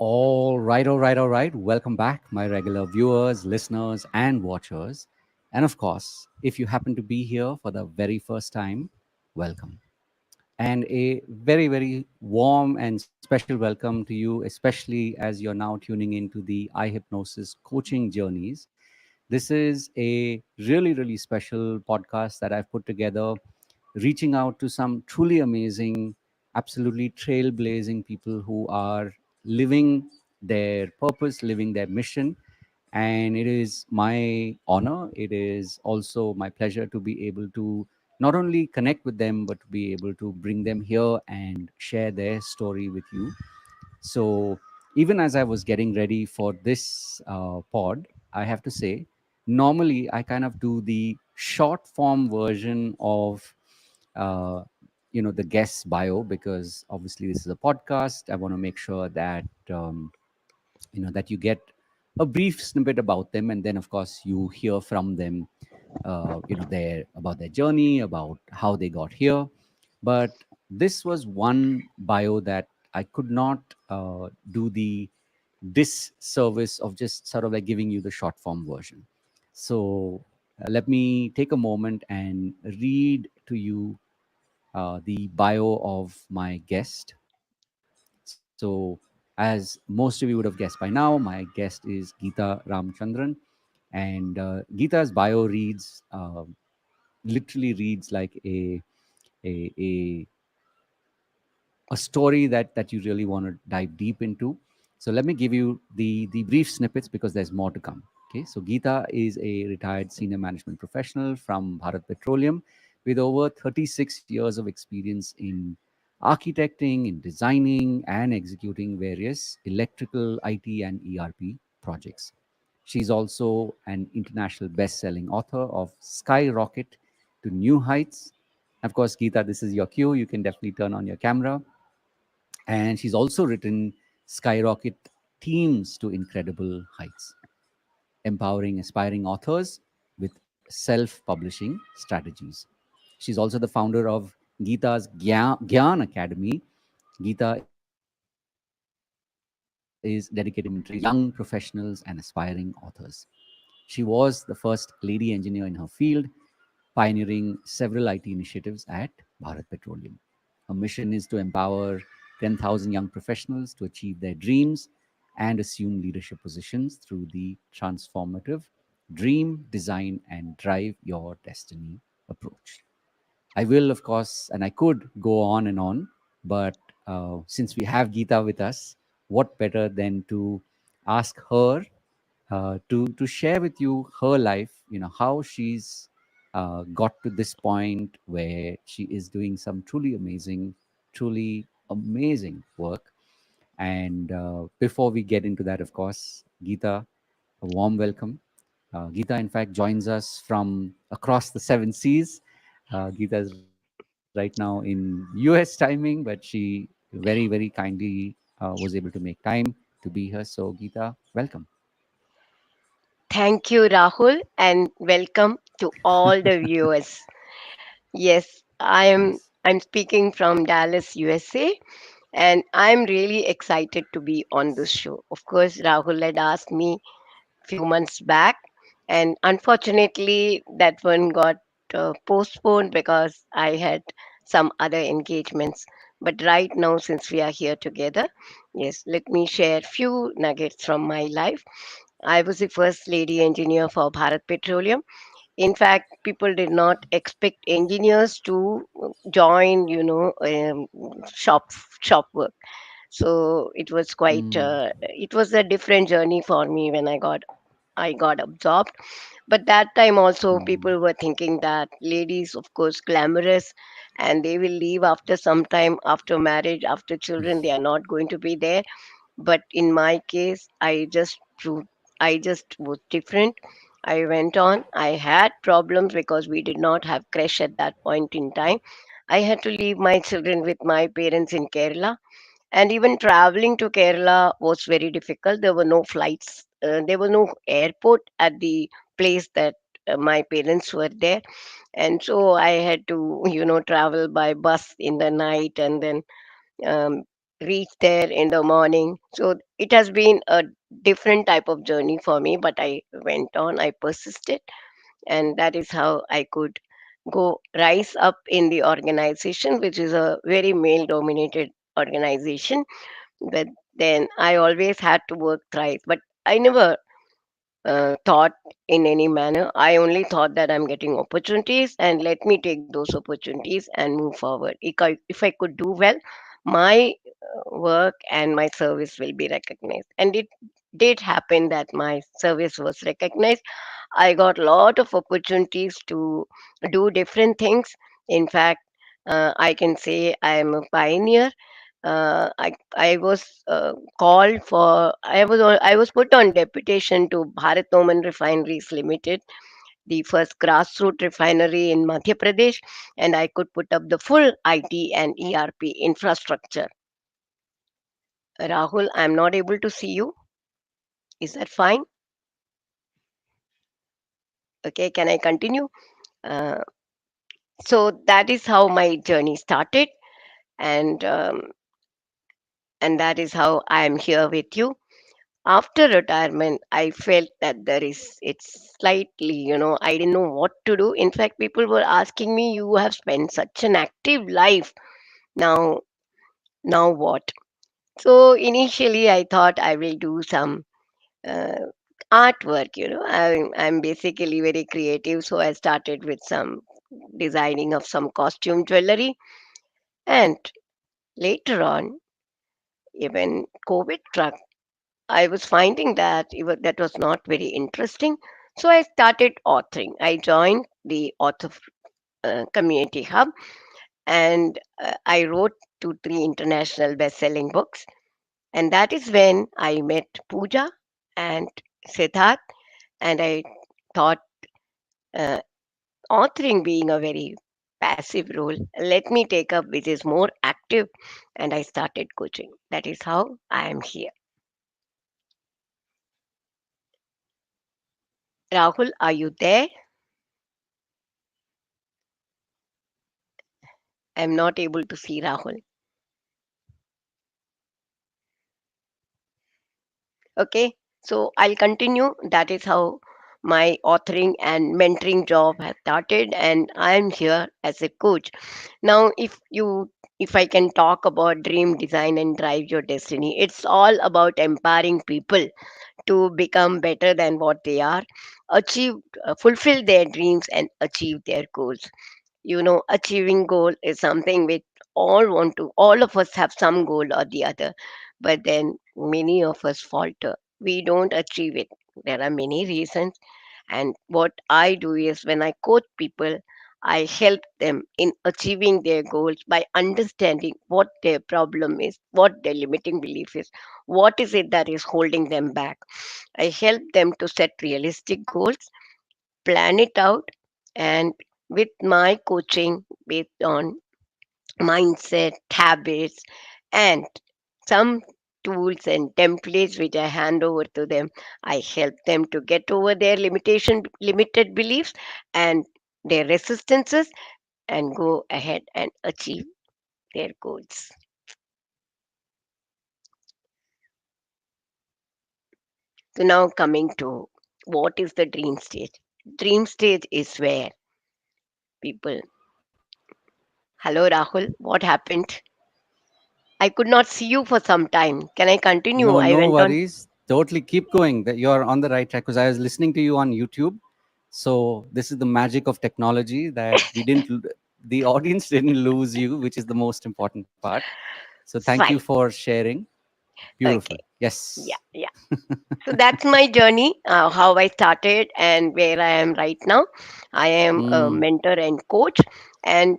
All right. Welcome back, my regular viewers, listeners, and watchers. And of course, if you happen to be here for the very first time, welcome. And a very, very warm and special welcome to you, especially as you're now tuning into the iHypnosis coaching journeys. This is a really, really special podcast that I've put together, reaching out to some truly amazing, absolutely trailblazing people who are living their purpose, living their mission. And it is my honor, it is also my pleasure to be able to not only connect with them, but to be able to bring them here and share their story with you. So, even as I was getting ready for this pod, I have to say, normally I kind of do the short form version of, uh, the guest's bio, because obviously this is a podcast. I want to make sure that that you get a brief snippet about them, and then of course you hear from them, their about their journey, about how they got here. But this was one bio that I could not do the disservice of just sort of like giving you the short form version. So let me take a moment and read to you the bio of my guest. So, as most of you would have guessed by now, my guest is Gita Ramachandran. And Gita's bio reads, literally reads like a a story that you really want to dive deep into. So let me give you the brief snippets because there's more to come. Okay, so Geeta is a retired senior management professional from Bharat Petroleum with over 36 years of experience in architecting, in designing, and executing various electrical, IT, and ERP projects. She's also an international best-selling author of Skyrocket to New Heights. Of course, Geeta, this is your cue. You can definitely turn on your camera. And she's also written Skyrocket Teams to Incredible Heights, empowering aspiring authors with self publishing strategies. She's also the founder of Gita's Gyan Academy. Gita is dedicated to mentoring young professionals and aspiring authors. She was the first lady engineer in her field, pioneering several IT initiatives at Bharat Petroleum. Her mission is to empower 10,000 young professionals to achieve their dreams and assume leadership positions through the transformative dream, design, and drive your destiny approach. I will, of course, and I could go on, but since we have Geeta with us, what better than to ask her to share with you her life, how she's got to this point where she is doing some truly amazing work. And before we get into that, of course, Geeta, a warm welcome. Geeta, in fact, joins us from across the seven seas. Geeta is right now in US timing, but she very kindly was able to make time to be here. So, Geeta, welcome. Thank you, Rahul, and welcome to all the viewers. Yes, Yes. I'm speaking from Dallas, USA, and I'm really excited to be on this show. Of course, Rahul had asked me few months back, and unfortunately, that one got postponed because I had some other engagements. But right now, since we are here together, yes, let me share few nuggets from my life. I was the first lady engineer for Bharat Petroleum. In fact, people did not expect engineers to join, shop shop work. So it was quite, Mm, it was a different journey for me when I got absorbed. But that time also, mm, people were thinking that ladies, of course, glamorous, and they will leave after some time, after marriage, after children. They are not going to be there. But in my case, I just was different. I went on. I had problems because we did not have creche at that point in time. I had to leave my children with my parents in Kerala, and even traveling to Kerala was very difficult. There were no flights. There was no airport at the place that my parents were there, and so I had to travel by bus in the night, and then um, reach there in the morning. So it has been a different type of journey for me, but I went on, I persisted, and that is how I could go rise up in the organization, which is a very male dominated organization. But then I always had to work thrice, but I never thought in any manner. I only thought that I'm getting opportunities and let me take those opportunities and move forward. If I could do well, my work and my service will be recognized. And it did happen that my service was recognized. I got a lot of opportunities to do different things. In fact, I can say I am a pioneer. I was called for. I was put on deputation to Bharat Petroleum Refineries Limited, the first grassroots refinery in Madhya Pradesh, and I could put up the full IT and ERP infrastructure. Rahul, I'm not able to see you. Is that fine? Okay, can I continue? Uh, so that is how my journey started, and that is how I am here with you. After retirement, I felt that it's slightly, I didn't know what to do. In fact, people were asking me, "You have spent such an active life. Now, now what?" So initially, I thought I will do some uh, artwork. I'm basically very creative, so I started with some designing of some costume jewelry, and later on, even COVID struck, I was finding that that was not very interesting. So I started authoring. I joined the author community hub, and I wrote 2, 3 international best-selling books. And that is when I met Pooja and Siddharth, and I thought uh, authoring being a very passive role, let me take up which is more active, and I started coaching. That is how I am here. Rahul, are you there? I'm not able to see Rahul. Okay, so I'll continue. That is how my authoring and mentoring job has started, and I'm here as a coach. Now, if I can talk about dream design and drive your destiny, it's all about empowering people to become better than what they are, achieve, fulfill their dreams, and achieve their goals. Achieving goal is something which all of us have some goal or the other, but then many of us falter, we don't achieve it. There are many reasons, and what I do is when I coach people, I help them in achieving their goals by understanding what their problem is, what their limiting belief is, what is it that is holding them back. I help them to set realistic goals, plan it out, and with my coaching based on mindset, habits, and some tools and templates which I hand over to them, I help them to get over their limited beliefs and their resistances and go ahead and achieve their goals. So now coming to what is the dream stage? Dream stage is where people, hello Rahul, what happened? I could not see you for some time. Can I continue? No, I no went on. worries. Totally keep going. That you're on the right track because I was listening to you on YouTube. So this is the magic of technology that the audience didn't lose you, which is the most important part. So thank you Fine. for sharing. Beautiful. Okay. Yeah. Yes. Yeah. So that's my journey, how I started and where I am right now. I am a Mm, mentor and coach, and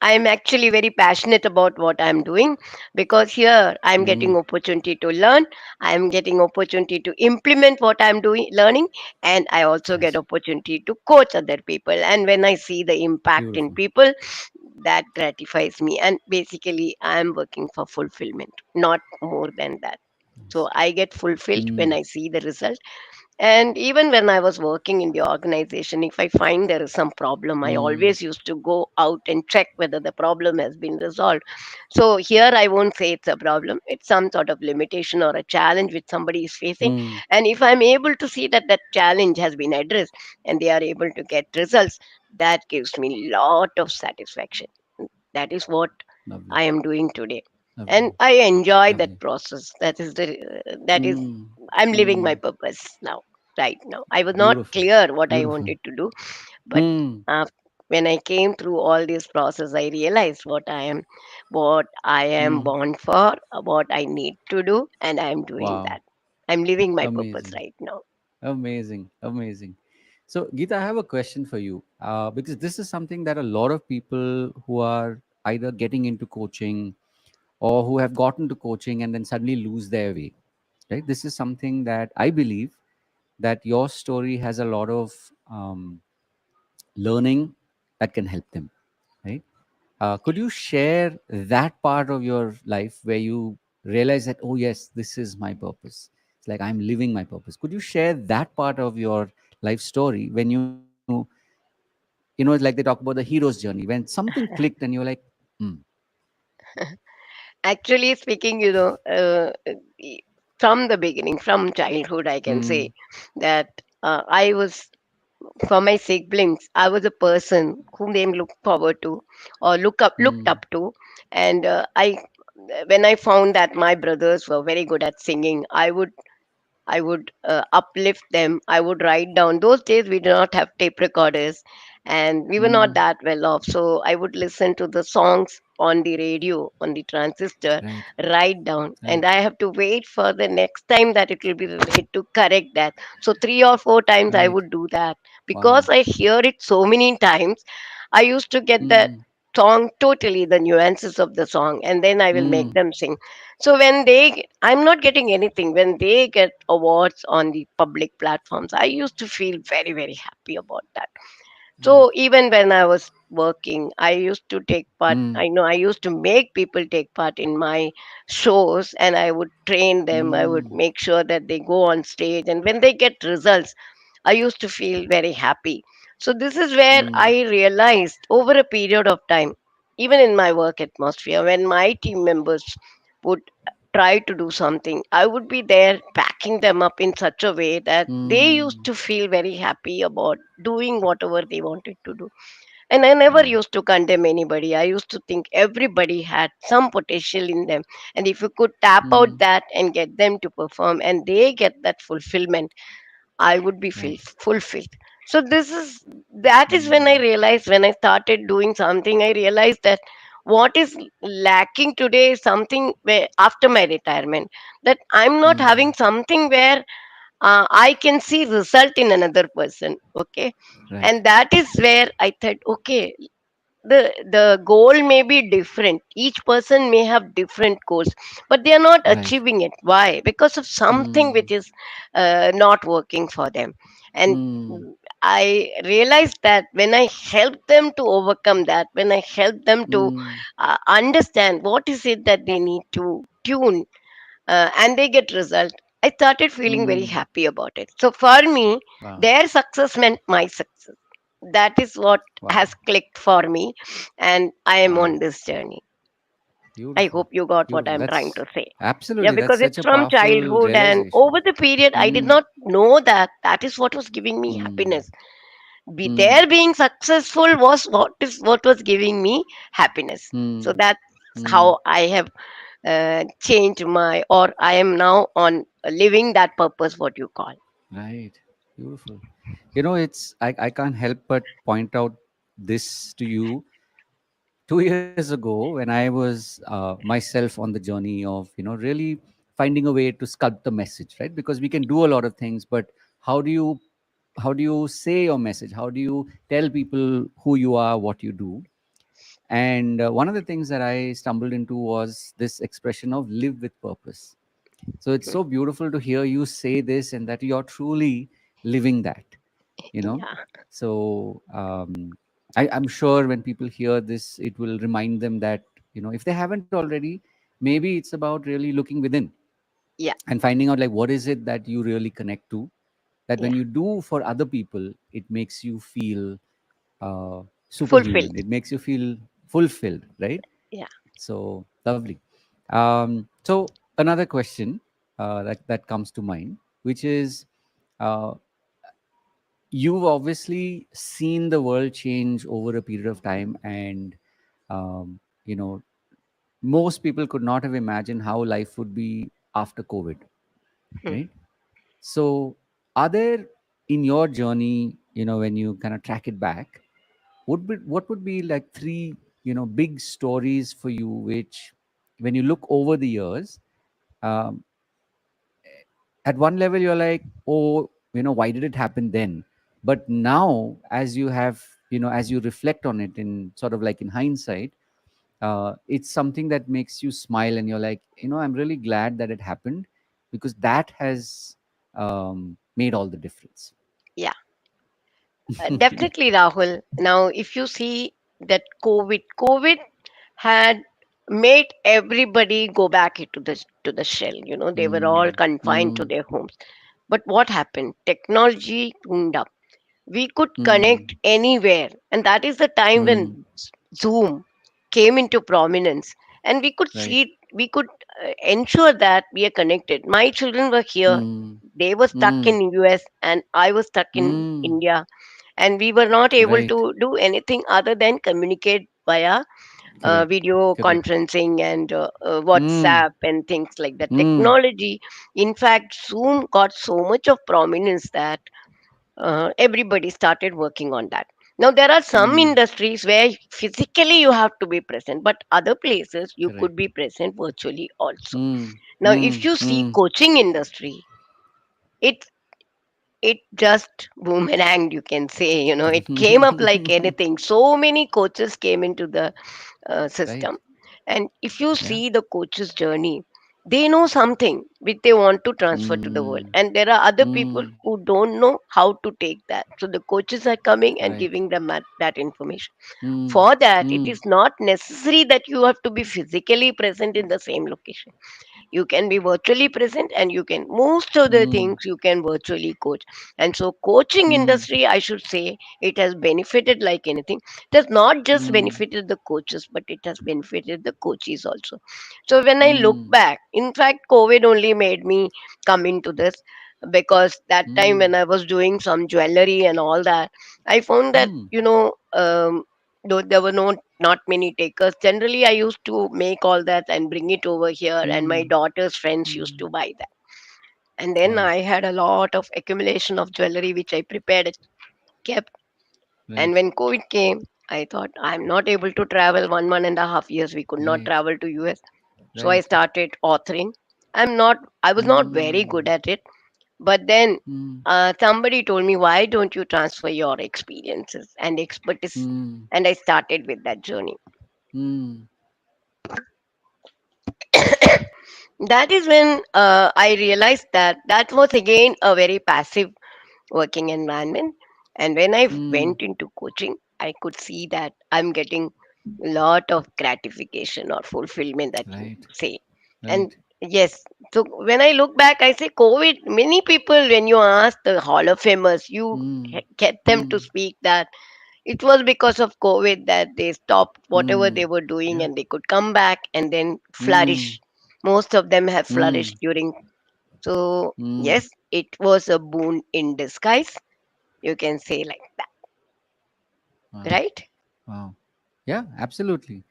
I'm actually very passionate about what I'm doing, because here I'm mm, getting opportunity to learn, I'm getting opportunity to implement what I'm doing learning, and I also get yes. opportunity to coach other people. And when I see the impact in Beautiful. people, that gratifies me. And basically, I'm working for fulfillment, not more than that. So Yes. I get fulfilled when Mm, I see the result. And even when I was working in the organization, if I find there is some problem, I Mm, always used to go out and check whether the problem has been resolved. So here I won't say it's a problem, it's some sort of limitation or a challenge which somebody is facing. mm, And if I'm able to see that that challenge has been addressed and they are able to get results, that gives me lot of satisfaction. That is what lovely, I am doing today. And lovely, I enjoy that lovely. process. That is Mm, I'm living my mm, purpose now, right now. I was not beautiful, clear what I beautiful. wanted to do, but Mm, when I came through all this process, I realized what I am mm, born for, what I need to do, and I'm doing wow, that. I'm living my purpose amazing. right now. Amazing, amazing. So, Geeta, I have a question for you because this is something that a lot of people who are either getting into coaching or who have gotten to coaching and then suddenly lose their way, right? This is something that I believe that your story has a lot of learning that can help them, right? Could you share that part of your life where you realize that, oh, yes, this is my purpose? It's like I'm living my purpose. Could you share that part of your life story when it's like they talk about the hero's journey, when something clicked and you're like, hmm, Actually speaking, e- from the beginning, from childhood, I can hmm, say that I was for my siblings, I was a person whom they looked forward to or looked hmm, up to. And I when I found that my brothers were very good at singing, I would uplift them. I would write down. Those days we did not have tape recorders, and we were not hmm, that well off. So I would listen to the songs on the radio, on the transistor, right, write down, right, and I have to wait for the next time that it will be read to correct that. So 3 or 4 times I right, would do that wow, because I hear it so many times. I used to get the hmm, song totally, the nuances of the song, and then I will make hmm, them sing. So I'm not getting anything. When they get awards on the public platforms, I used to feel very, very happy about that. right, So even when I was working, I used to take part. hmm, I know I used to make people take part in my shows, and I would train them. I would hmm, make sure that they go on stage, and when they get results, I used to feel very happy. So this is where hmm, I realized over a period of time, even in my work atmosphere, when my team members would try to do something, I would be there backing them up in such a way that they used hmm, to feel very happy about doing whatever they wanted to do. And I never wow, used to condemn anybody. I used to think everybody had some potential in them. And if you could tap out hmm, that and get them to perform and they get that fulfillment, I would be right, fulfilled. So that is when I hmm, realized, when I started doing something, I realized that what is lacking today is something where after my retirement, that I'm not having hmm, something where I can see result in another person. Okay, right, and that is where I thought, okay, the goal may be different, each person may have different goals, but they are not right, achieving it. Why? Because of something hmm, which is not working for them. And hmm, I realized that when I help them to overcome that, when I help them to hmm, understand what is it that they need to tune, and they get result, I started feeling very hmm, happy about it. So for me, wow, their success meant my success. That is what wow, has clicked for me, and I am wow. on this journey. I Beautiful. hope you got what Beautiful. I'm trying That's to say. Yeah, absolutely, that's because such it's a from powerful childhood, and realization. over the period I did Mm, not know that that is what was giving me mm, happiness. Be mm, there being successful was what was giving me happiness. So mm, that's mm, how I have changed my, or I am now on living that purpose, what you call. right. Beautiful. I can't help but point out this to you. 2 years ago, when I was myself on the journey of, really finding a way to sculpt the message, right? Because we can do a lot of things, but how do you how do you say your message? How do you tell people who you are, what you do? And one of the things that I stumbled into was this expression of live with purpose. So it's so beautiful to hear you say this and that you're truly living that, you know. Yeah, So I'm sure when people hear this, it will remind them that, if they haven't already, maybe it's about really looking within yeah, and finding out like what is it that you really connect to, that when Yeah. you do for other people, it makes you feel Fulfilled. superhuman. It makes you feel fulfilled, right? Yeah. So lovely. So another question that comes to mind, which is, uh, you've obviously seen the world change over a period of time, and you know, most people could not have imagined how life would be after COVID, Hmm. right? So, are there in your journey, when you kind of track it back, what would be like three, big stories for you, which, when you look over the years, um, at one level you're like, oh, why did it happen then? But now, as you have, as you reflect on it in sort of like in hindsight, it's something that makes you smile, and you're like, I'm really glad that it happened, because that has made all the difference. Yeah. Definitely, Rahul. Now, if you see that COVID had made everybody go back into the shell. They were all Mm, confined to mm, their homes. But what happened? Technology tuned up. We could mm, connect anywhere, and that is the time mm, when Zoom came into prominence, and right. we could ensure that we are connected. My children were here; Mm, they were stuck mm, in US, and I was stuck in mm, India, and we were not able right. to do anything other than communicate via Correct. video Correct. conferencing and Mm, WhatsApp and things like that. mm, Technology, in fact, Zoom got so much of prominence that everybody started working on that. Now, there are some mm, industries where physically you have to be present, but other places you could correct. be present virtually also. Mm, Now, if mm, you see mm. coaching industry, it it just boomeranged, you can say. It came up like anything. So many coaches came into the Right. system. And if you Yeah. see the coach's journey, they know something which they want to transfer to the world. Mm, And there are other people mm, who don't know how to take that. So the coaches are coming and right. giving them that information. Mm, For that, it mm, is not necessary that you have to be physically present in the same location. You can be virtually present, and you can most of the mm, things you can virtually coach. And so coaching mm, industry, I should say, it has benefited like anything. It has not just mm, benefited the coaches, but it has benefited the coaches also. So when I look mm, back, in fact, COVID only made me come into this, because that time mm, when I was doing some jewelry and all that, I found that, mm, though there were not many takers. Generally, I used to make all that and bring it over here, and my mm, daughter's friends used mm. to buy that. And then Wow. I had a lot of accumulation of jewelry which I prepared and kept. And Right. when COVID came, I thought I'm not able to travel. 1.5 years we could not Right. travel to US. So I Right. started authoring. I was not very good Mm, at it, but then mm, somebody told me, why don't you transfer your experiences and expertise? mm, And I started with that journey. mm, That is when I realized that that was again a very passive working environment. And when I mm. went into coaching, I could see that I'm getting a lot of gratification or fulfillment, that you Right. say. And Right. yes, so when I look back, I say COVID, many people, when you ask the Hall of Famers, you Mm, get them to mm, speak that it was because of COVID that they stopped whatever they mm. were doing Yeah. and they could come back and then Mm, flourish. Most of them have mm, flourished during. So, mm. yes, it was a boon in disguise. You can say like that, Wow. right? Wow. Yeah, absolutely.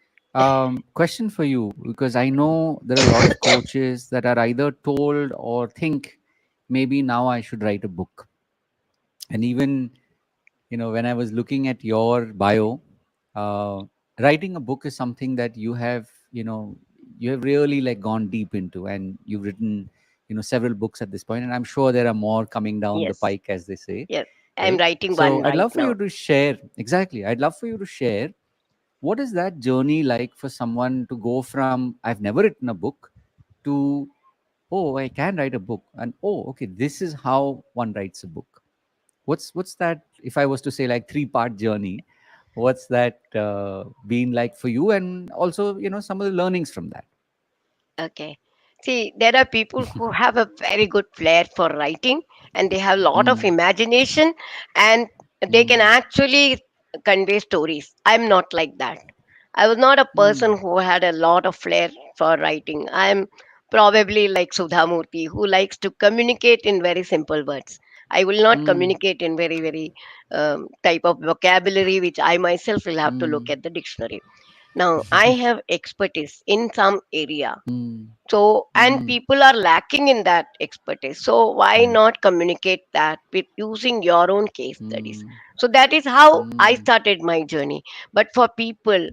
Question for you, because I know there are a lot of coaches that are either told or think, maybe now I should write a book. And even, when I was looking at your bio, uh, writing a book is something that you have really like gone deep into, and you've written, several books at this point, and I'm sure there are more coming down the Yes, pike, as they say, yes. I'm right? writing So one I'd right love for you now. to share, exactly, I'd love for you to share, what is that journey like for someone to go from I've never written a book to, oh, I can write a book, and oh, okay, this is how one writes a book. What's that, if I was to say, like, three-part journey, what's that been like for you, and also, some of the learnings from that? Okay. See, there are people who have a very good flair for writing, and they have a lot of Mm. imagination, and they can Mm. actually convey stories. I'm not like that. I was not a person Mm. who had a lot of flair for writing. I'm probably like Sudha Murthy, who likes to communicate in very simple words. I will not Mm. communicate in very, very type of vocabulary which I myself will have to look Mm. at the dictionary. Now, I have expertise in some area. Mm. So, and Mm. people are lacking in that expertise. So, why Right. not communicate that with using your own case studies? Mm. So, that is how I Mm. started my journey. But for people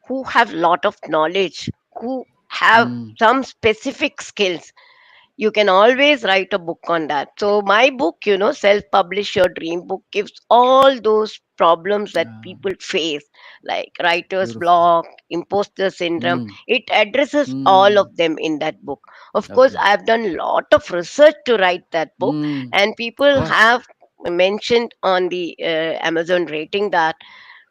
who have lot of knowledge, who have Mm. some specific skills, you can always write a book on that. So my book, self publish your dream book, gives all those problems that Ah, people face, like writer's beautiful. block, imposter syndrome. Mm. It addresses all of Mm. them in that book. Of course, Agree. I have done a lot of research to write that book, Mm. and Of people course. have mentioned on the Amazon rating that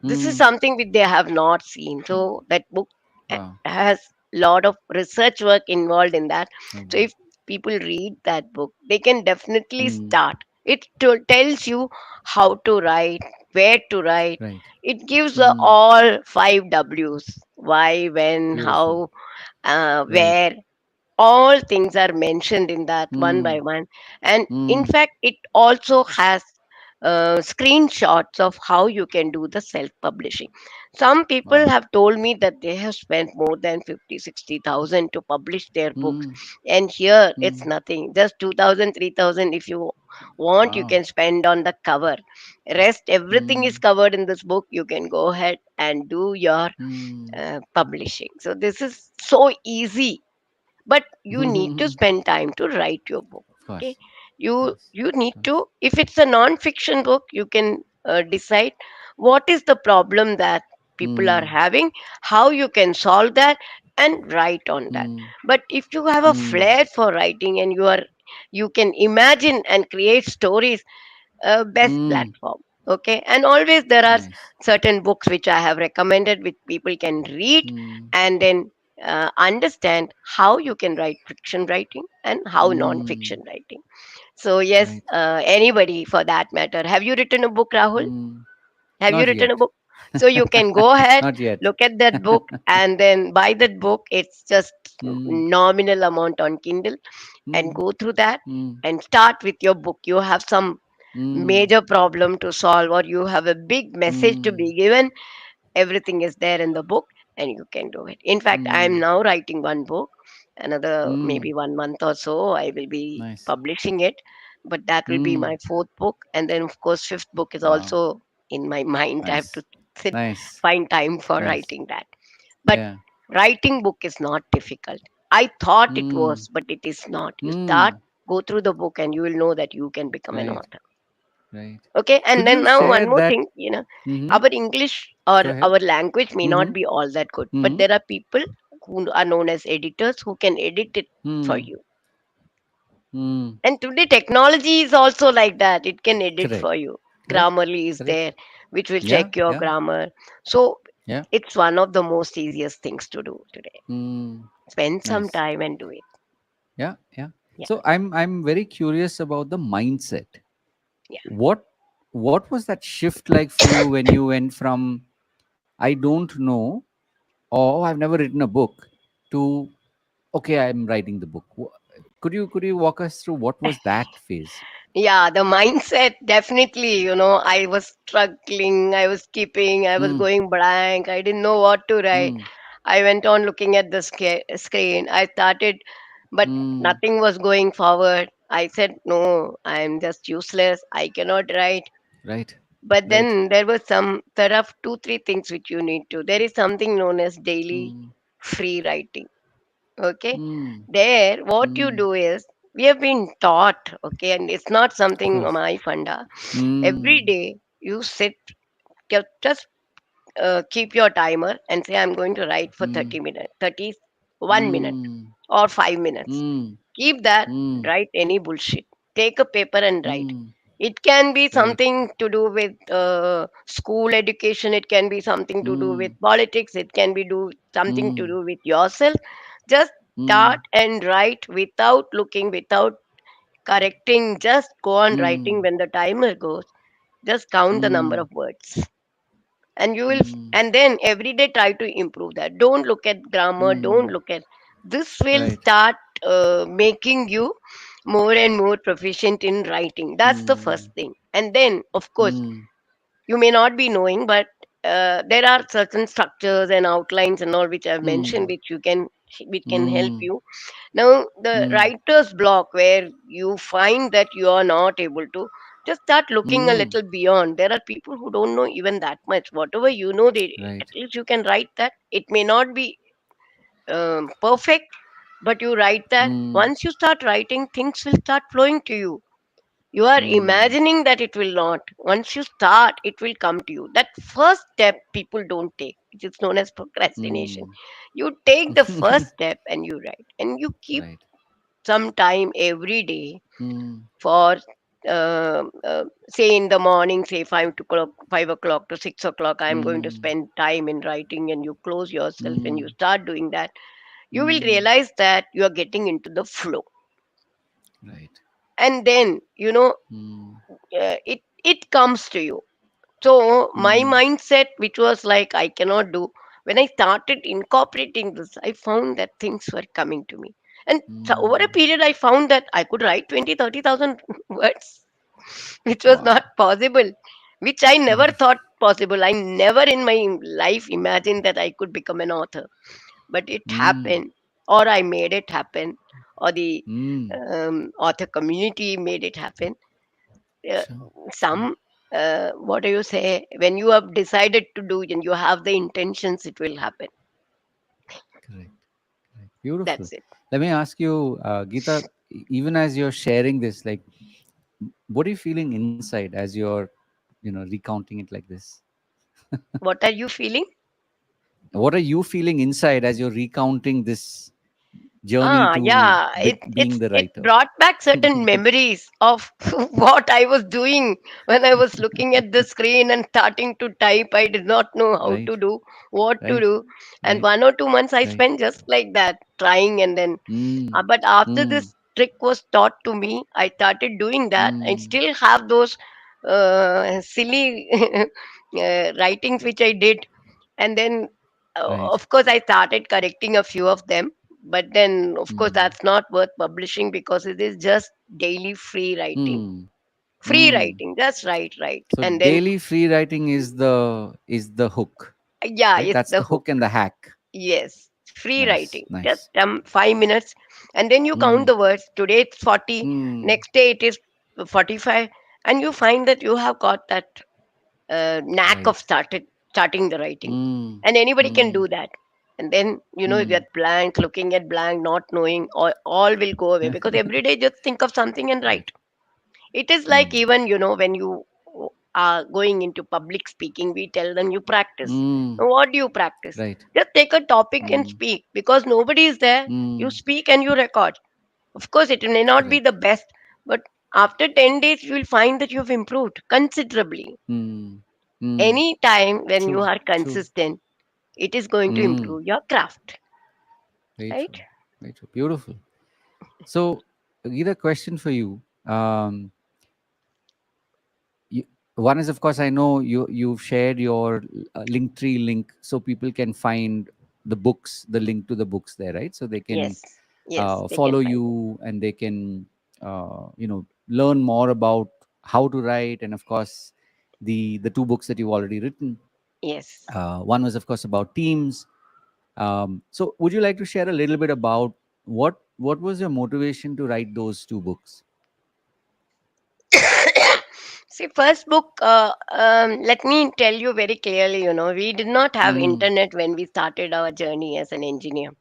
this is Mm. something which they have not seen. So that book Wow. has lot of research work involved in that. So Agree. if people read that book, they can definitely Mm. start. It tells you how to write, where to write. Right. It gives Mm. all 5 W's: why, when, Beautiful. how, Right. where. All things are mentioned in that one by Mm. one. And in Mm. fact, it also has screenshots of how you can do the self publishing. Some people Wow. have told me that they have spent more than 50, 60,000 to publish their books, Mm. and here it's Mm. nothing, just 2,000, 3,000. If you want, you Wow. can spend on the cover. Rest everything is Mm. covered in this book. You can go ahead and do your Mm. publishing. So this is so easy, but you need to of spend time to write your book. Okay, course. you Yes. you need Of to, course. if it's a non-fiction book, you can decide what is the problem that people are Mm. having, how you can solve that, and write on that. Mm. But if you have a Mm. flair for writing, and you can imagine and create stories, best Mm. platform. Okay, and always there are Nice. certain books which I have recommended which people can read, Mm. and then understand how you can write fiction writing and how Mm. non-fiction writing. So yes, Right. anybody for that matter. Have you written a book, Rahul? Mm. Have you Not written a yet. book? So you can go ahead, Not yet. look at that book, and then buy that book. It's just Mm. nominal amount on Kindle, and Mm. go through that Mm. and start with your book. You have some Mm. major problem to solve, or you have a big message to Mm. be given, everything is there in the book, and you can do it. In fact, I am Mm. now writing one book. Another maybe Mm. 1 month or so, I will be Nice. publishing it. But that will be Mm. my fourth book. And then, of course, fifth book is Wow. also in my mind. I have to Nice. sit, Nice. find time for Nice. writing that. But Yeah. writing book is not difficult. I thought it Mm. was, but it is not. You start, Mm. go through the book, and you will know that you can become an Right. author. Right. Okay, and Could then you now share one more that? thing, Mm-hmm. our English or Go ahead. our language may Mm-hmm. not be all that good, but Mm-hmm. there are people who are known as editors who can edit it for Mm. you. Mm. And today technology is also like that, it can edit Correct. for you. Correct. Grammarly is Correct. there, which will Yeah. check your Yeah. grammar. So Yeah. it's one of the most easiest things to do today. Mm. Spend some Nice. time and do it. Yeah. Yeah. Yeah, So I'm very curious about the mindset. yeah. What what was that shift like for you when you went from I don't know or I've never written a book to okay, I'm writing the book. Could you walk us through what was that phase? Yeah, the mindset, definitely. I was struggling, I was skipping, I was Mm. going blank, I didn't know what to write. Mm. I went on looking at the screen. I started, but Mm. nothing was going forward. I said, no, I'm just useless. I cannot write. Right. But Right. then there are two, three things which you need to. There is something known as daily Mm. free writing. Okay. Mm. There, what you Mm. do is, we have been taught, okay, and it's not Of something course. my funda. Every Mm. day you sit, just keep your timer and say, I'm going to write for Mm. 30 minutes, 31 minute Mm. or 5 minutes. Mm. Keep that, Mm. write any bullshit. Take a paper and write. Mm. It can be Right. something to do with school education, it can be something to do with Mm. politics, it can be do something to Mm. do with yourself. Just start Mm. and write without looking, without correcting, just go on writing Mm. when the timer goes. Just count the number Mm. of words. And you will, Mm. and then every day try to improve that. Don't look at grammar, don't Mm. look at, this will Right. start making you more and more proficient in writing. That's the first Mm. thing. And then, of course, Mm. you may not be knowing, but there are certain structures and outlines and all which I've mentioned, Mm. which can help Mm. you. Now the Mm. writer's block, where you find that you are not able to, just start looking a Mm. little beyond. There are people who don't know even that much. Whatever you know, they, at Right. least you can write that. It may not be perfect, but you write that. Mm. Once you start writing, things will start flowing to you. You are Mm. imagining that it will not. Once you start, it will come to you. That first step people don't take, which is known as procrastination. Mm. You take the first step and you write, and you keep Right. some time every day Mm. for, say in the morning, say 5 o'clock, 5 o'clock to 6 o'clock. I'm going to Mm. spend time in writing, and you close yourself and you Mm. start doing that. You will Mm. realize that you are getting into the flow, Right. and then Mm. it comes to you. So my Mm. mindset, which was like I cannot do, when I started incorporating this, I found that things were coming to me. And so over a Mm. period, I found that I could write 20, 30,000 words, which was not Wow. possible, which I never thought possible. I never in my life imagined that I could become an author, but it Mm. happened, or I made it happen, or the Mm. author community made it happen. uh, Sure. Sure. some what do you say, when you have decided to do and you have the intentions, it will happen. Correct. Correct. Beautiful. That's it. Let me ask you, Geeta, even as you're sharing this, like, what are you feeling inside as you're, recounting it like this? What are you feeling? What are you feeling inside as you're recounting this journey to Yeah, being the it writer? brought back certain memories of what I was doing when I was looking at the screen and starting to type. I did not know how Right. to do, what to Right. do, and Right. 1 or 2 months I Right. spent just like that, trying, and then Mm. but after Mm. this trick was taught to me, I started doing that. I Mm. still have those silly writings which I did, and then Right. of course I started correcting a few of them, but then of course Mm. that's not worth publishing because it is just daily free writing. Mm. Free Mm. writing, just right, So and then daily free writing is the hook, yeah, right? it's That's the the hook. hook and the hack. Yes, free Nice. writing. Just Nice. 5 minutes, and then you count Mm. the words. Today it's 40, Mm. next day it is 45, and you find that you have got that knack of Right. starting the writing, Mm. and anybody can Mm. do that. And then Mm. that blank, looking at blank, not knowing, all will go away because every day just think of something and Right. write. It is like, Mm. even when you are going into public speaking, we tell them you practice. Mm. What do you practice? Right. Just take a topic and Mm. speak, because nobody is there. You Mm. speak and you record. Of course, it may not be the Correct. best, but after 10 days, you will find that you have improved considerably. Mm. Mm. Any time when you True. are True. consistent, it is going to Mm. improve your craft, Very right? true. Very true. Beautiful. So, Geeta, question for you. You, one is, of course, I know you've shared your Linktree link so people can find the books, the link to the books there, right? So they can Yes, yes, they can follow find it. you and they can learn more about how to write, and of course the two books that you've already written. Yes. One was, of course, about teams. So would you like to share a little bit about what was your motivation to write those two books? See, first book, let me tell you very clearly, we did not have Mm, internet when we started our journey as an engineer.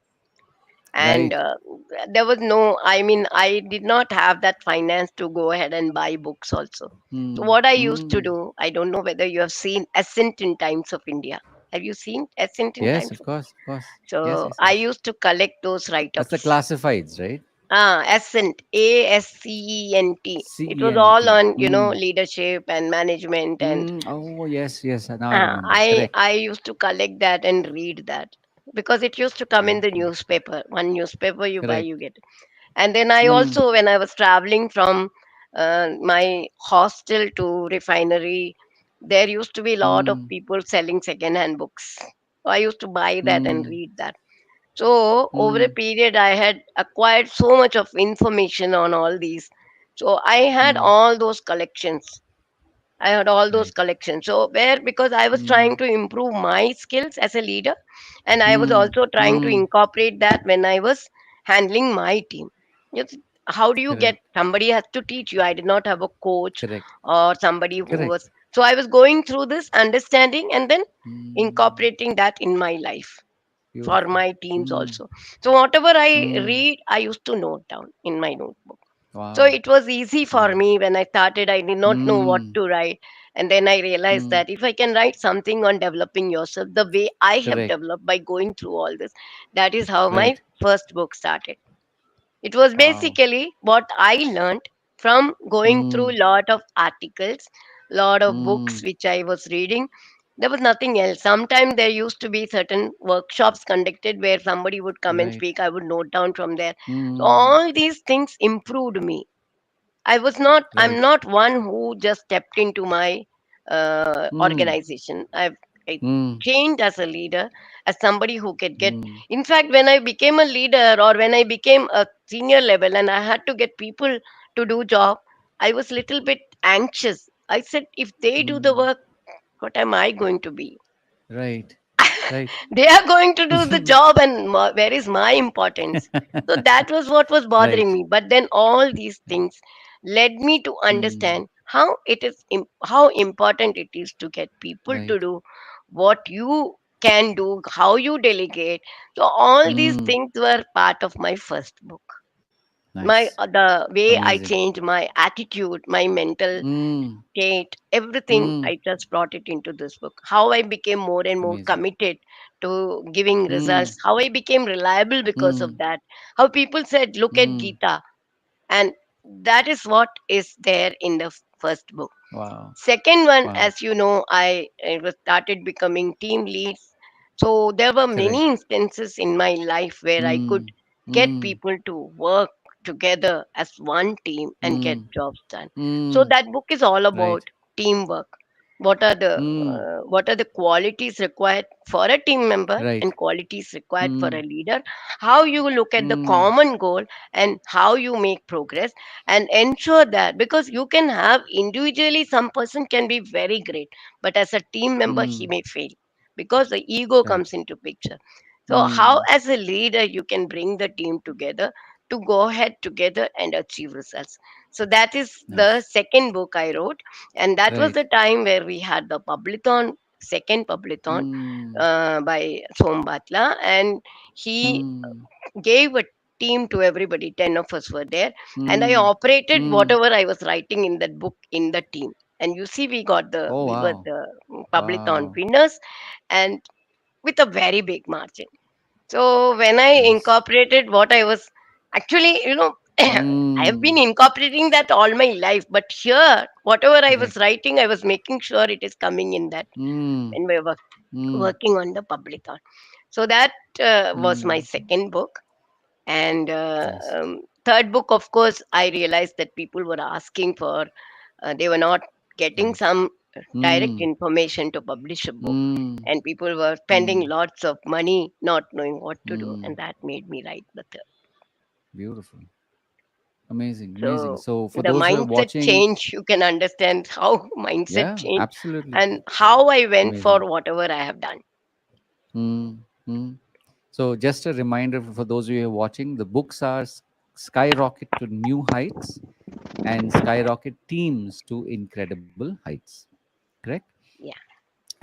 And right. there was no, I mean, I did not have that finance to go ahead and buy books also. So Mm, what I used to mm. do, I don't know whether you have seen Ascent in Times of India. Have you seen Ascent in Yes, Times of of? course, of course. Yes, So yes, I yes. used to collect those That's the write-ups. classifieds, right? Ascent, Ascent. It was all CENT. on, Mm. leadership and management, and Mm. Oh, yes, yes. Now I remember. I Correct. I used to collect that and read that because it used to come in the Okay. newspaper. One newspaper you buy, Correct. you get. And then I Mm. also, when I was traveling from my hostel to refinery, there used to be a lot of Mm. people selling second hand books. So I used to buy that and Mm. read that. So over a Mm. period, I had acquired so much of information on all these. So I had Mm. all those collections. I had all those Right. collections. So where, because I was trying Mm. to improve my skills as a leader, and I was Mm. also trying to Mm. incorporate that when I was handling my team. Yes, how do you get, Correct. somebody has to teach you. I did not have a coach Correct. or somebody who Correct. was, so I was going through this understanding and then Mm. incorporating that in my life for Beautiful. my teams Mm. also. So whatever I Mm. read, I used to note down in my notebook. So Wow. it was easy for Wow. me. When I started, I did not know what Mm. to write. And then I realized Mm. that if I can write something on developing yourself the way I have Correct. developed by going through all this, that is how my Right. first book started. It was Wow. basically what I learned from going through Mm. a lot of articles, lot of books Mm. which I was reading. There was nothing else. Sometimes there used to be certain workshops conducted where somebody would come and Right. speak. I would note down from there. So Mm. all these things improved me. I'm Right. not one who just stepped into my Mm. organization. I Mm. changed as a leader, as somebody who could get. Mm. In fact, when I became a leader or when I became a senior level and I had to get people to do job, I was little bit anxious. I said, if they do the Mm. work, what am I going to be? Right. Right. They are going to do the job, and where is my importance? So that was what was bothering Right. me. But then all these things led me to Mm. understand how how important it is to get people to Right. do what you can do, how you delegate. So all these Mm. things were part of my first book. My Nice. The way I Amazing. changed my attitude, my mental Mm. state, everything, Mm. I just brought it into this book. How I became more and more Amazing. committed to giving Mm. results, how I became reliable because of Mm. that, how people said, look at Mm. Gita. And that is what is there in the first book. Wow. Second one, Wow. as you know, I was started becoming team leads. So there were many Correct. instances in my life where I could Mm. get Mm. people to work together as one team and get Mm. jobs done. So Mm. that book is all about Right. teamwork. Mm. What are the qualities required for a team member Right. and qualities required for Mm. a leader? How you look at the Mm. common goal and how you make progress and ensure that, because you can have individually some person can be very great, but as a team member he Mm. may fail because the ego Right. comes into picture. So how Mm. as a leader you can bring the team together to go ahead together and achieve results. So that is the Nice. second book I wrote, and that was Right. the time where we had the publithon, second publithon, Mm. by Sombatla, and he Mm. gave a team to everybody. 10 of us were there, and I Mm. operated Mm. whatever I was writing in that book in the team. And you see, Oh we were wow. the publithon Wow. winners, and with a very big margin. So when I Nice. incorporated what I was actually, I have been Mm. incorporating that all my life, but here, whatever I was Correct. writing, I was making sure it is coming in that Mm. when we were Mm. working on the publithon. So that was my Mm. second book. And Nice. third book, of course, I realized that people were asking for, they were not getting Right. some direct Mm. information to publish a book. Mm. And people were spending Mm. lots of money not knowing what to do. And Mm. that made me write the third. Beautiful. Amazing. Amazing. So So for the those who are mindset watching, change, you can understand how mindset yeah, change absolutely. and how I went Amazing. for whatever I have done. Mm. Mm. So just a reminder for those of you who are watching, the books are Skyrocket to New Heights and Skyrocket Teams to Incredible Heights. Correct? Yeah.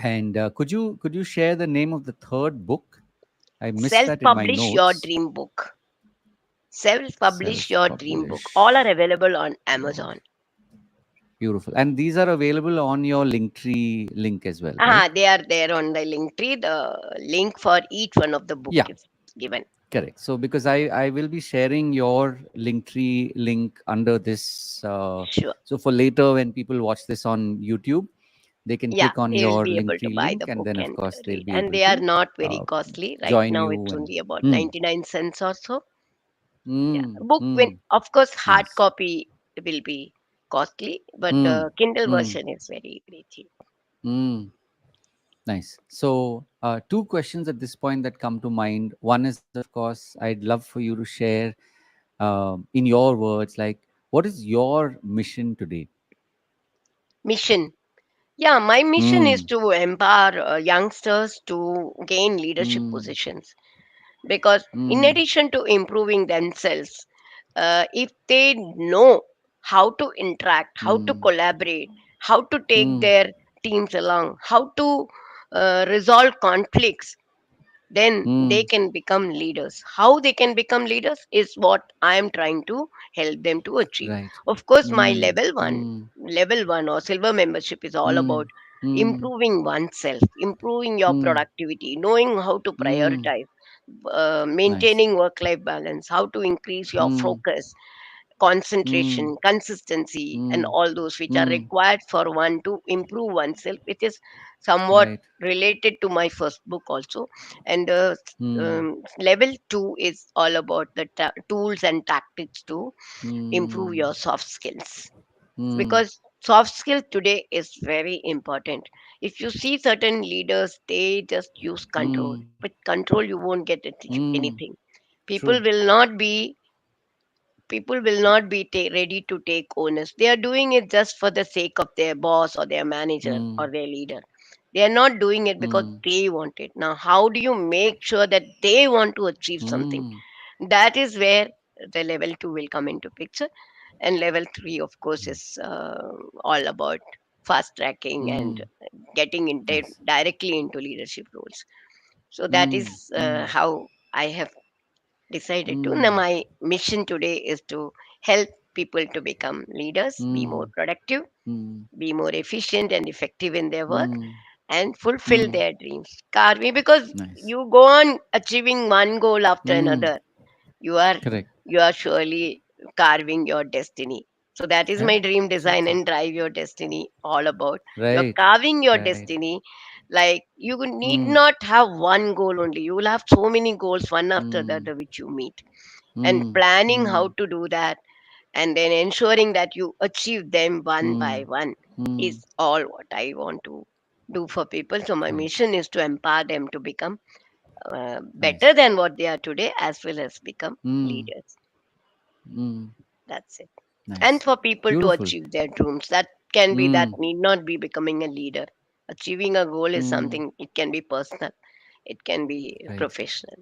And could you share the name of the third book? I missed Self that in my publish your notes. dream book. Self publish your dream book. All are Self-publish available on your Amazon. beautiful, and these are available on your Linktree link as well, right? They are there on the link tree. The link for each one of the book Yeah, is given. correct. So because I will be sharing your Linktree link under this. Sure. So for later when people watch this on YouTube, they can Yeah, click on they will your be able to Linktree buy the link, and book then of and course they'll read. be And able they are to not very uh, costly. Right join now, you it's and. only about Hmm, 99 cents or so. Yeah, Mm, book when mm. of course hard Nice. copy will be costly, but Mm, Kindle mm, version is very very cheap. mm. Nice. So, two questions at this point that come to mind. One is, of course, I'd love for you to share in your words, like, what is your mission today? Mission. Yeah, my mission is Mm, to empower youngsters to gain leadership mm, positions, because in mm, addition to improving themselves, if they know how to interact, how to mm, collaborate, how to take mm, their teams along, how to resolve conflicts, then mm. they can become leaders. How they can become leaders is what I am trying to help them to achieve. Right. Of course, my Mm, mm, level 1 or silver membership is all mm, about mm, improving oneself, improving your mm, productivity, knowing how to mm. prioritize, Nice. maintaining work life balance, how to increase your Mm, focus, mm, concentration, consistency, and mm, all those which are mm. required for one to improve oneself, which is somewhat Right. related to my first book also. And Mm, level 2 is all about the tools and tactics to improve mm, your soft skills, mm, because soft skills today is very important. If you see certain leaders, they just use control. mm, With control you won't get mm. anything. people True. will not be People will not be ready to take onus. They are doing it just for the sake of their boss or their manager or Mm, their leader. They are not doing it because mm, they want it. Now, how do you make sure that they want to achieve something? mm. That is where the level 2 will come into picture. And level 3, of course, Nice. is all about fast tracking and Mm, getting into nice. directly into leadership roles. So that Mm, is mm, how I have decided to. Now, mm, my mission today is to help people to become leaders, be more mm, productive, mm, be more efficient and effective in their work, mm, and fulfill mm. their dreams. Carving, because Nice. you go on achieving one goal after Mm. another, you are Correct. surely carving your destiny. So that is Yeah. my dream So design true. and drive your destiny all about. You're Right. carving your Right. destiny. Like, you need Mm, not have one goal only, you will have so many goals one after the mm, other which you meet, and mm, planning how mm, to do that, and then ensuring that you achieve them one mm, by one mm. is all what I want to do for people. So my Right. mission is to empower them to become better Nice. than what they are today, as well as become Mm, leaders. mm. That's it. And Nice. for people to Beautiful. achieve their dreams, that can be, that Mm, need not be becoming a leader. Achieving a goal is mm. something, it can be personal, it can be Right. professional.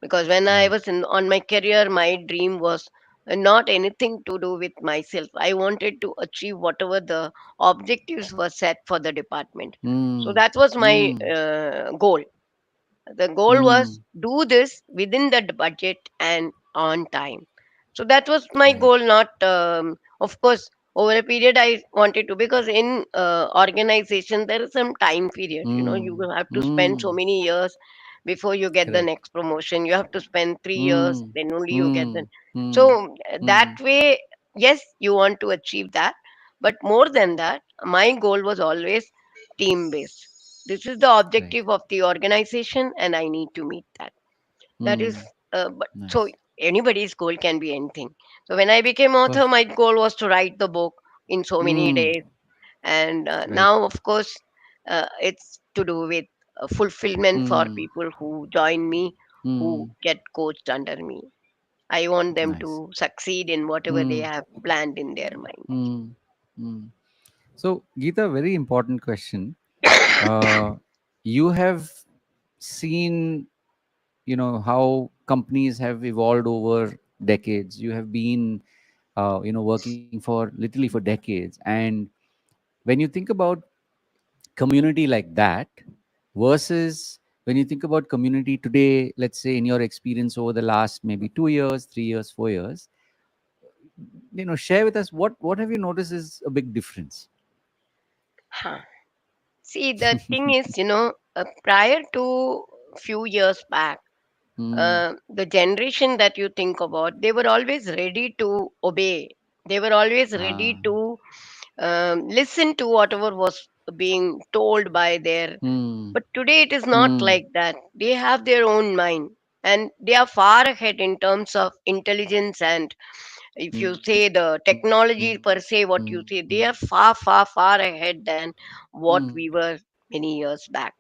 Because when I Right. was on my career, my dream was not anything to do with myself. I wanted to achieve whatever the objectives were set for the department. So Mm, that was my mm, goal. The goal was mm. do this within the budget and on time. So that was my Right. goal. Not of course, over a period I wanted to, because in organization there is some time period. You Mm, will have to spend so mm. many years before you get the Correct. next promotion. You have to spend 3 years, Mm, then only you get the. mm, mm, So that mm. way, yes, you want to achieve that, but more than that, my goal was always team based. This is the Right. objective of the organization, and I need to meet that. That is, Mm. but so Nice. anybody's goal can be anything. So when I became author, Perfect. my goal was to write the book in so many Mm. days, and Right. now, of course, it's to do with fulfillment for Mm. people who join me, who Mm. get coached under me. I want them Nice. to succeed in whatever they Mm. have planned in their mind. Mm. Mm. So, Geeta, very important question. Uh, you have seen, how companies have evolved over decades. You have been, working for literally for decades. And when you think about community like that versus when you think about community today, let's say in your experience over the last maybe 2 years, 3 years, 4 years, share with us what have you noticed is a big difference. Huh. See, the thing is, prior to few years back, Mm, the generation that you think about, they were always ready to obey. They were always ah, ready to listen to whatever was being told by their. mm, But today it is not mm, like that. They have their own mind. and they are far ahead in terms of intelligence. And if you say the technology per se, what you say, they are far, far, far ahead than what we were many years back.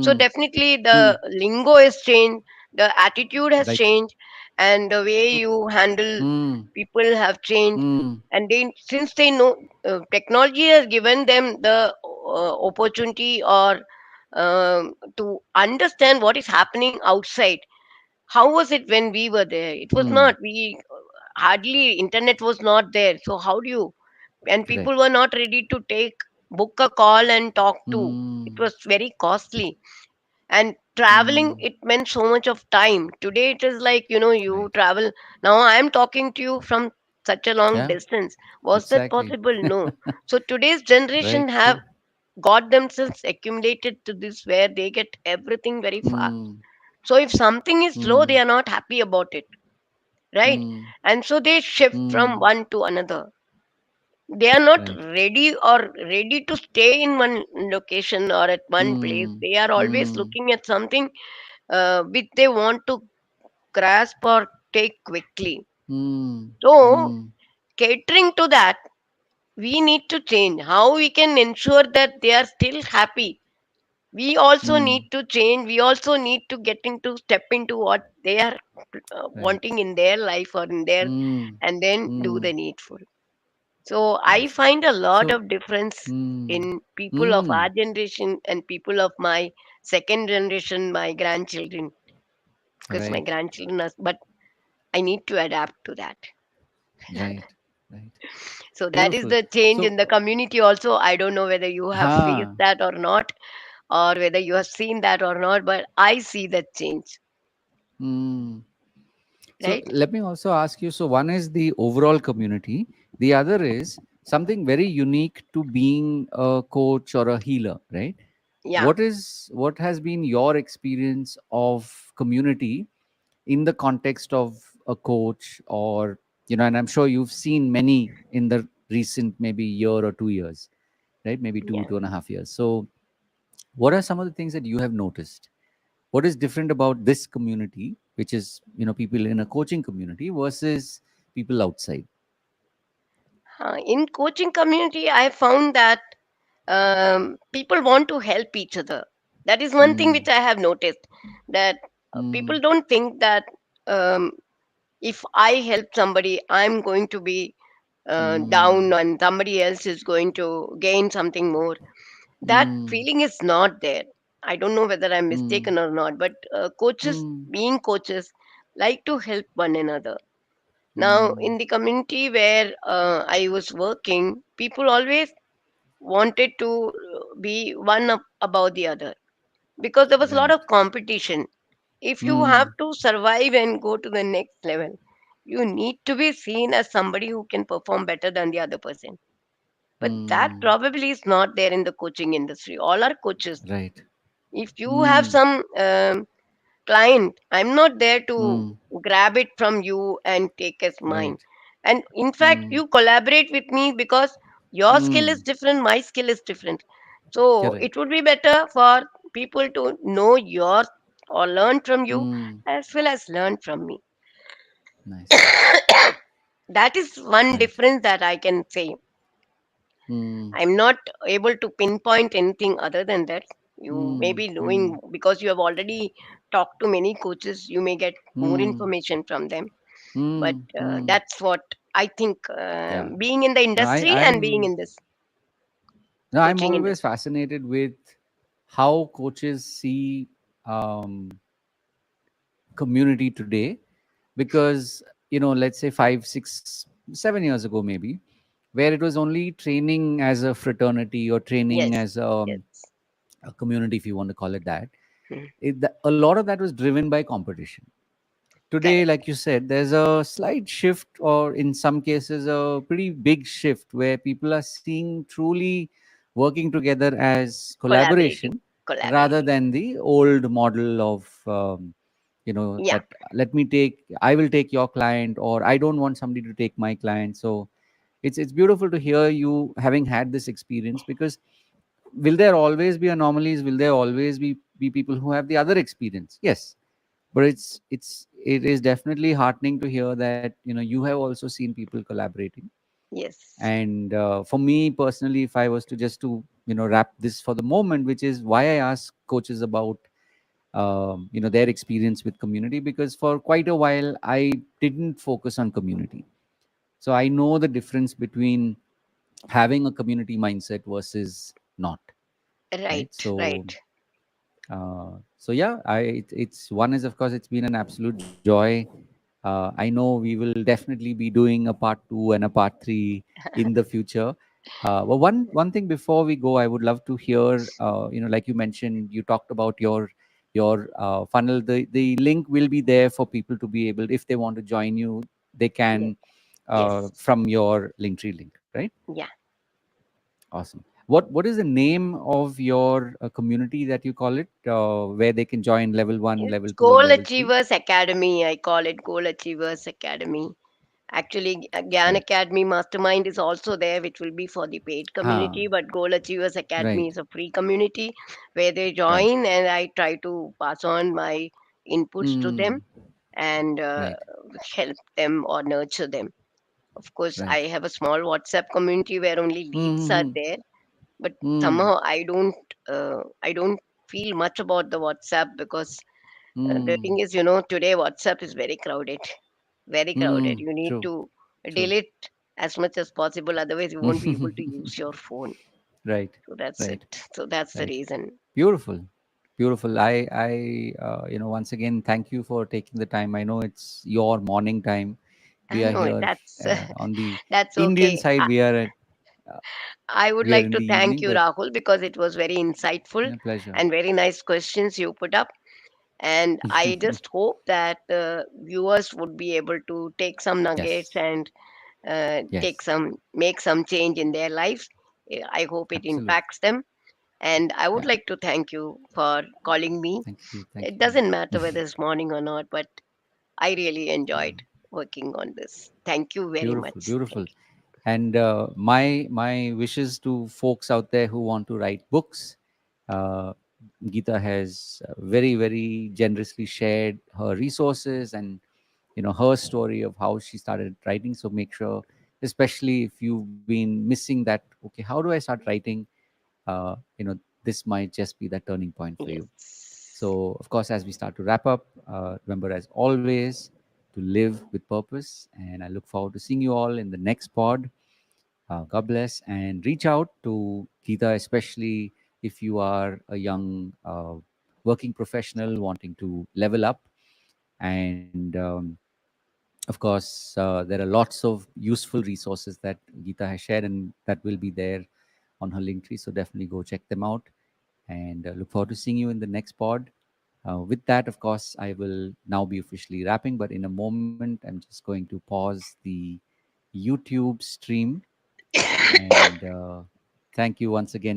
So definitely the lingo has changed, the attitude has Right. changed, and the way you handle Mm, people have changed. mm, And they, since they know, technology has given them the opportunity, or to understand what is happening outside. How was it when we were there? It was mm. not. We hardly, internet was not there. So how do you? And people Correct. were not ready to take, book a call and talk to. It Mm, was very costly. And traveling, mm. it meant so much of time. Today it is like, you Right. travel. Now I am talking to you from such a long Yeah, distance. Was that exactly. possible? No. So today's generation Very have true. got themselves accumulated to this, where they get everything very fast. Mm, So if something is slow, they mm, are not happy about it, right? mm, And so they shift from mm. one to another. They are not Right. ready to stay in one location or at one place. Mm, They are always mm, looking at something which they want to grasp or take quickly. mm, So, mm. catering to that, we need to change. How we can ensure that they are still happy? We also Mm, need to change. We also need to get into step into what they are right. wanting in their life or in their, Mm, and then do mm. the needful. So I Nice. find a lot So, of difference mm, in people of mm, our generation and people of my second generation, my grandchildren. Of course, my right, grandchildren are, but I need to adapt to that. right, right. So that is Beautiful. the change So, in the community also. I don't know whether you have faced ha. that or not, or whether you have seen that or not, but I see that change, Mm. So right? let me also ask you. So one is the overall community. The other is something very unique to being a coach or a healer, right? Yeah, What has been your experience of community in the context of a coach, or and I'm sure you've seen many in the recent maybe year or 2 years, right? Maybe two, yeah. 2.5 years. So what are some of the things that you have noticed? What is different about this community, which is people in a coaching community versus people outside? In coaching community, I found that people want to help each other. That is one thing Mm, which I have noticed, that people mm, don't think that um, if I help somebody, I'm going to be down, mm, and somebody else is going to gain something more. That mm, feeling is not there. I don't know whether I'm mm, mistaken or not, but coaches, mm, being coaches, like to help one another. Now, mm, in the community where I was working, people always wanted to be one up above the other, because there was a lot right. of competition. If you have Mm, to survive and go to the next level, you need to be seen as somebody who can perform better than the other person. But that mm, probably is not there in the coaching industry. All are coaches. right. If you have Mm, some client, I'm not there to mm, grab it from you and take as mine. right. And in fact, Mm, you collaborate with me because your skill is mm, different, my skill is different. So it correct. would be better for people to know your, or learn from you, Mm, as well as learn from me. nice. That is one Right. difference that I can say. Mm, I'm not able to pinpoint anything other than that. You may mm, be mm, knowing, because you have already talked to many coaches, you may get more mm, information from them. But mm, mm. that's what I think, Yeah. being in the No, industry and being in this I'm coaching always industry. fascinated with how coaches see um, community today, because let's say 5, 6, 7 years ago maybe, where it was only training as a fraternity or training Yes, as yes. a community, if you want to call it that. Hmm. A lot of that was driven by competition. Today, Correct. like you said, there's a slight shift, or in some cases a pretty big shift, where people are seeing truly working together as Collaborating, collaboration, rather collaborating. than the old model of Yeah. that I will take your client, or I don't want somebody to take my client. So it's beautiful to hear you having had this experience, because will there always be anomalies? Will there always be people who have the other experience? Yes, But it is definitely heartening to hear that you have also seen people collaborating. Yes. And for me personally, if I was to just to wrap this for the moment, which is why I ask coaches about their experience with community, because for quite a while I didn't focus on community. So I know the difference between having a community mindset versus not, right? Right, So right. so yeah, it's one is, of course, it's been an absolute joy. I know we will definitely be doing a part 2 and a part 3 in the future. But one thing before we go, I would love to hear, like you mentioned, you talked about your funnel. The link will be there for people to be able, if they want to join you, they Yes, can yes. from your Linktree link, right? Yeah. Awesome. What is the name of your community that you call it, where they can join level 1, It's level 2, and Goal level 3? Achievers Academy. I call it Goal Achievers Academy. Actually, Gyan Right. Academy Mastermind is also there, which will be for the paid Ah, community. But Goal Achievers Academy right, is a free community where they right. join, and I try to pass on my inputs to them Mm, and right, help them or nurture them. Of course, right. I have a small WhatsApp community where only leads are Mm-hmm. there, but Mm, somehow I don't feel much about the WhatsApp because the mm, thing is, today WhatsApp is very crowded, very crowded. mm. You need True, to true. delete as much as possible, otherwise you won't be able to use your phone. Right, So that's it. right, So that's the right. reason. Beautiful, beautiful. Once again, thank you for taking the time. I know it's your morning time. We are No, here that's on the that's Indian okay. side. Uh, I would we are like in to the thank evening, you, but Rahul, because it was very insightful a pleasure. and very nice questions you put up. And I just hope that viewers would be able to take some nuggets Yes, and take yes, some make some change in their lives. I hope it absolutely. impacts them. And I would Yeah. like to thank you for calling me. Thank It you. doesn't matter whether it's morning or not, but I really enjoyed working on this. Thank you very Beautiful, much. beautiful. Thank And my wishes to folks out there who want to write books. Uh, Geeta has very generously shared her resources and her story of how she started writing. So make sure, especially if you've been missing that. Okay, how do I start writing? Uh, you know, this might just be that turning point you. for you. Yes. So, of course, as we start to wrap up, remember as always to live with purpose. And I look forward to seeing you all in the next pod. God bless, and reach out to Geeta, especially if you are a young working professional wanting to level up. And of course, there are lots of useful resources that Geeta has shared, and that will be there on her link tree. So definitely go check them out. And look forward to seeing you in the next pod. With that, of course, I will now be officially wrapping, but in a moment, I'm just going to pause the YouTube stream. And thank you once again